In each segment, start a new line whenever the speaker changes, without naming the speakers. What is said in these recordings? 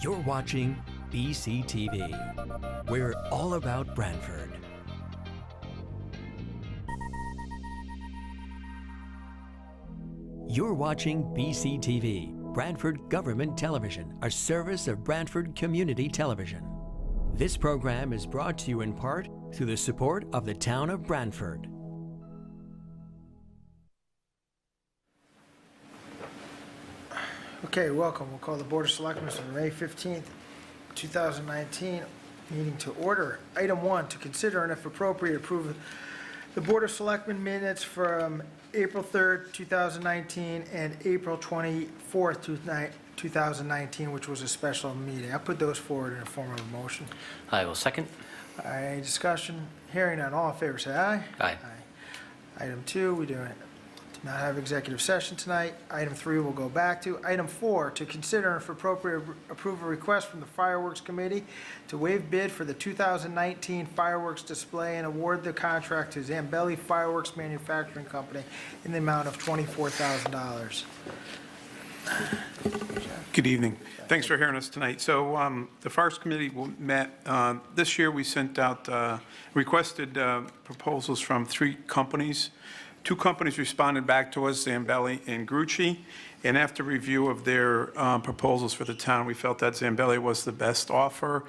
You're watching BCTV. We're all about Brantford. You're watching BCTV, Brantford Government Television, a service of Brantford Community Television. This program is brought to you in part through the support of the town of Brantford.
Okay, welcome. We'll call the Board of Selectmen for May 15th, 2019 meeting to order. Item 1, to consider and if appropriate, approve the Board of Selectmen minutes from April 3rd, 2019 and April 24th, 2019, which was a special meeting. I'll put those forward in a form of a motion.
I will second.
Any discussion? Hearing none. All in favor, say aye.
Aye.
Item 2, we do not have executive session tonight. Item 3, we'll go back to. Item 4, to consider and if appropriate, approve a request from the Fireworks Committee to waive bid for the 2019 fireworks display and award the contract to Zambelli Fireworks Manufacturing Company in the amount of $24,000.
Good evening. Thanks for hearing us tonight. So the Fireworks Committee met. This year we sent out, requested proposals from 3 companies. 2 companies responded back to us, Zambelli and Grucci, and after review of their proposals for the town, we felt that Zambelli was the best offer.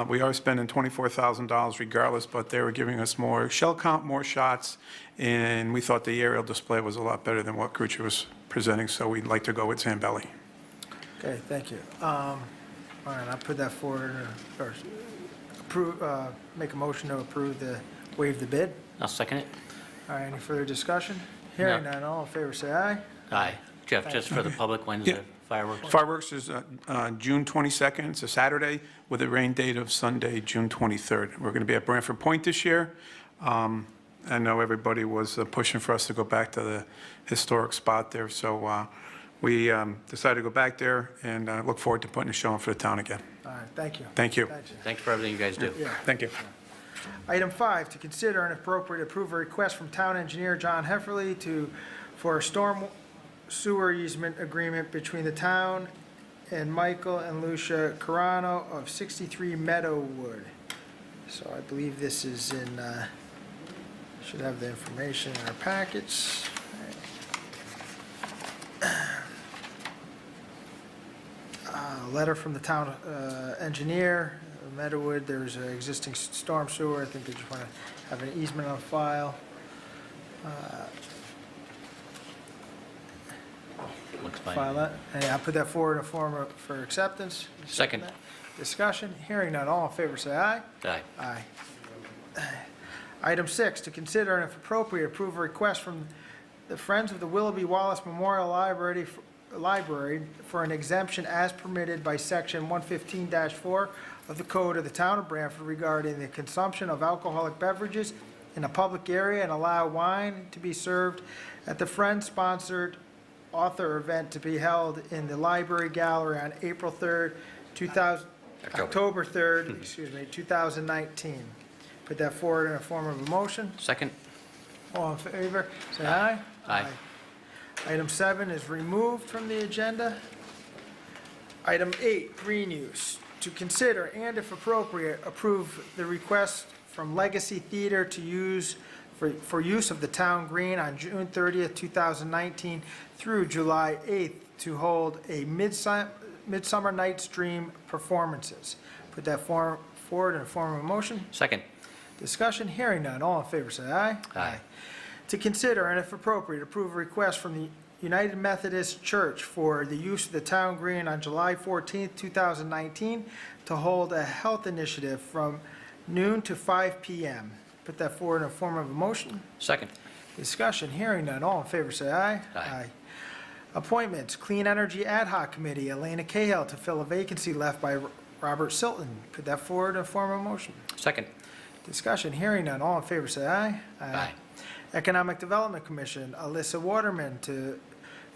We are spending $24,000 regardless, but they were giving us more shell count, more shots, and we thought the aerial display was a lot better than what Grucci was presenting, so we'd like to go with Zambelli.
Okay, thank you. All right, I'll put that forward, or approve, make a motion to approve the, waive the bid.
I'll second it.
All right, any further discussion? Hearing none, all in favor, say aye.
Aye. Jeff, just for the public, when's
Yeah.
the fireworks?
Fireworks is June 22nd. It's a Saturday with a rain date of Sunday, June 23rd. We're going to be at Brantford Point this year. I know everybody was pushing for us to go back to the historic spot there, so we decided to go back there and look forward to putting a show on for the town again.
All right, thank you.
Thank you.
Thanks.
Thanks for everything you guys do.
Yeah.
Thank you.
Item 5, to consider and if appropriate, approve a request from Town Engineer John Hefferly for a storm sewer easement agreement between the town and Michael and Lucia Carano of 63 Meadowwood. So I believe this is in, should have the information in our packets. Letter from the town engineer, Meadowwood, there's an existing storm sewer. I think they just want to have an easement on file.
Looks fine.
File that, and I'll put that forward in a form for acceptance.
Second.
Discussion, hearing none, all in favor say aye.
Aye.
Aye. Item 6, to consider and if appropriate, approve a request from the Friends of the Willoughby Wallace Memorial Library for an exemption as permitted by Section 115-4 of the Code of the Town of Brantford regarding the consumption of alcoholic beverages in a public area and allow wine to be served at the Friends-sponsored author event to be held in the library gallery on April 3rd, October 3rd, excuse me, 2019. Put that forward in a form of a motion.
Second.
All in favor, say aye.
Aye.
Item 7 is removed from the agenda. Item 8, green use. To consider and if appropriate, approve the request from Legacy Theater to use, for use of the town green on June 30th, 2019 through July 8th to hold a Midsummer Night's Dream performances. Put that forward in a form of a motion.
Second.
Discussion, hearing none. All in favor, say aye.
Aye.
To consider and if appropriate, approve a request from the United Methodist Church for the use of the town green on July 14th, 2019 to hold a health initiative from noon to 5 p.m. Put that forward in a form of a motion.
Second.
Discussion, hearing none. All in favor, say aye.
Aye.
Appointments, Clean Energy Ad Hoc Committee, Elena Cahill to fill a vacancy left by Robert Silton. Put that forward in a form of a motion.
Second.
Discussion, hearing none. All in favor, say aye.
Aye.
Economic Development Commission, Alyssa Waterman to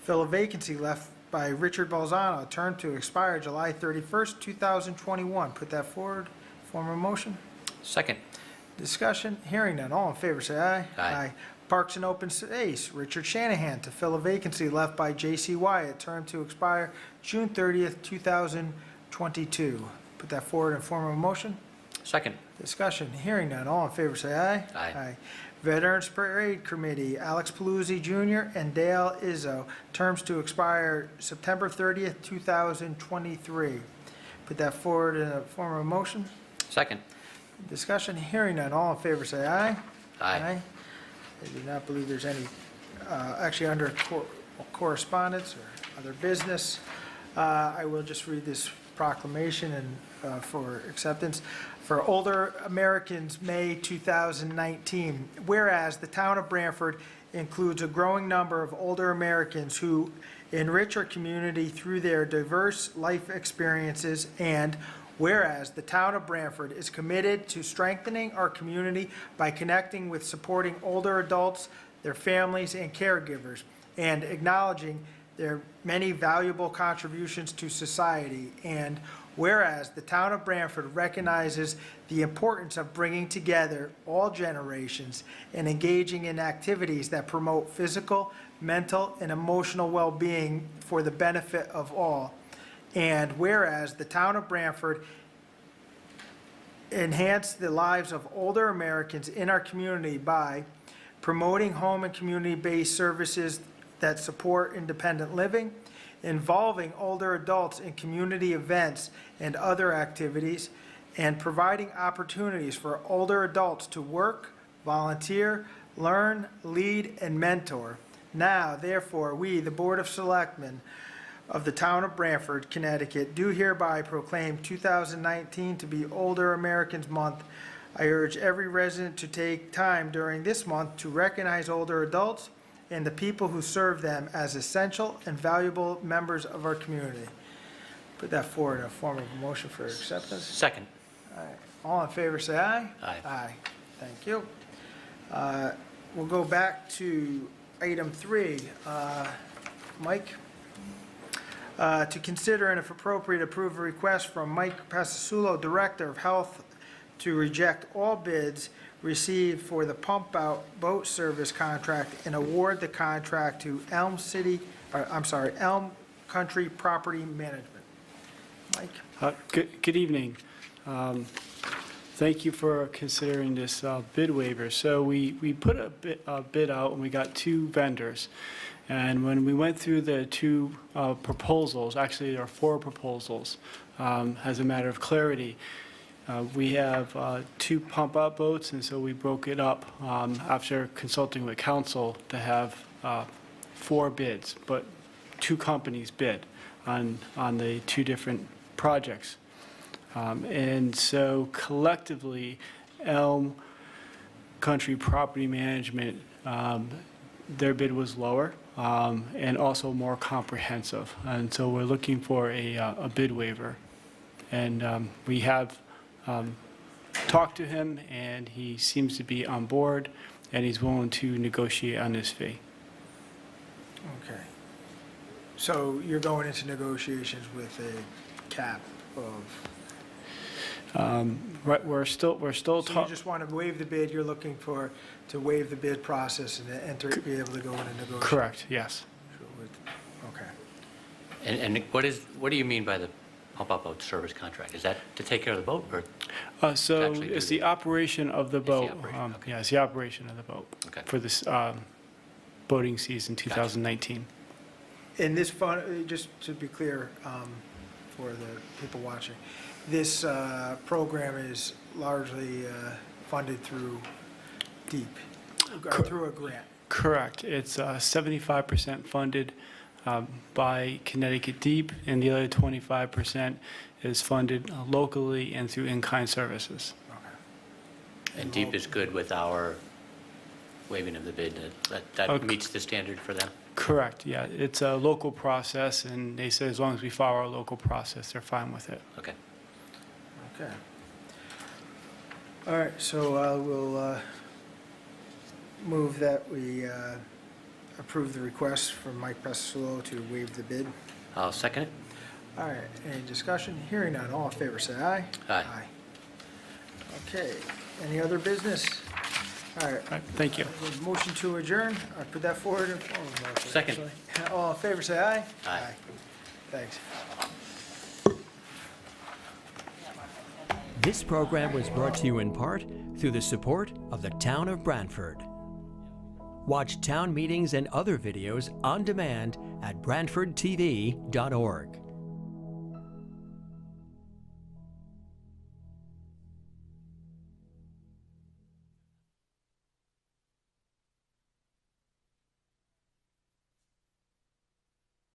fill a vacancy left by Richard Balzano, term to expire July 31st, 2021. Put that forward, form of motion.
Second.
Discussion, hearing none. All in favor, say aye.
Aye.
Parks and Open Space, Richard Shanahan to fill a vacancy left by J.C. Wyatt, term to expire June 30th, 2021. 22. Put that forward in form of a motion.
Second.
Discussion, hearing none, all in favor say aye.
Aye.
Veterans Parade Committee, Alex Paluzzi Jr. and Dale Izzo, terms to expire September 30th, 2023. Put that forward in a form of a motion.
Second.
Discussion, hearing none, all in favor say aye.
Aye.
I do not believe there's any, actually under correspondence or other business, I will just read this proclamation and for acceptance. For Older Americans, May 2019, whereas the town of Branford includes a growing number of older Americans who enrich our community through their diverse life experiences, and whereas the town of Branford is committed to strengthening our community by connecting with supporting older adults, their families, and caregivers, and acknowledging their many valuable contributions to society, and whereas the town of Branford recognizes the importance of bringing together all generations and engaging in activities that promote physical, mental, and emotional well-being for the benefit of all. And whereas the town of Branford enhance the lives of older Americans in our community by promoting home and community-based services that support independent living, involving older adults in community events and other activities, and providing opportunities for older adults to work, volunteer, learn, lead, and mentor. Now, therefore, we, the Board of Selectmen of the Town of Branford, Connecticut, do hereby proclaim 2019 to be Older Americans Month. I urge every resident to take time during this month to recognize older adults and the people who serve them as essential and valuable members of our community. Put that forward in a form of a motion for acceptance.
Second.
All right. All in favor, say aye.
Aye.
Aye. Thank you. We'll go back to item 3. Mike? To consider and if appropriate, approve a request from Mike Pasasulo, Director of Health, to reject all bids received for the pump-out boat service contract and award the contract to Elm Country Property Management. Mike?
Good evening. Thank you for considering this bid waiver. So we put a bid out and we got 2 vendors. And when we went through the 2 proposals, actually there are 4 proposals, as a matter of clarity, we have 2 pump-out boats, and so we broke it up after consulting with council to have 4 bids, but 2 companies bid on the 2 different projects. And so collectively, Elm Country Property Management, their bid was lower and also more comprehensive. And so we're looking for a bid waiver. And we have talked to him, and he seems to be on board, and he's willing to negotiate on this fee.
Okay. So you're going into negotiations with a cap of,
Right, we're still
so you
talking.
just want to waive the bid, you're looking to waive the bid process and then be able to go into negotiation?
Correct, yes.
Okay.
And what do you mean by the pump-out boat service contract? Is that to take care of the boat, or?
So
actually do
it's
the-
the operation of the
It's the
boat.
operation, okay.
Yeah, it's the operation of the boat
Okay.
for this boating season 2019.
And this fund, just to be clear, for the people watching, this program is largely funded through DEEP, or through a grant.
Correct. It's 75% funded by Connecticut DEEP, and the other 25% is funded locally and through in-kind services.
Okay.
And DEEP is good with our waiving of the bid, that
Okay.
meets the standard for them?
Correct, yeah. It's a local process, and they say as long as we follow our local process, they're fine with it.
Okay.
Okay. All right, so I will move that we approve the request from Mike Pasasulo to waive the bid.
I'll second it.
All right, any discussion? Hearing none, all in favor, say aye.
Aye.
Okay, any other business? All right,
All right, thank you.
motion to adjourn, I put that forward in form of motion.
Second.
actually. All in favor, say aye.
Aye.
Thanks.
This program was brought to you in part through the support of the Town of Brantford. Watch town meetings and other videos on demand at BrantfordTV.org.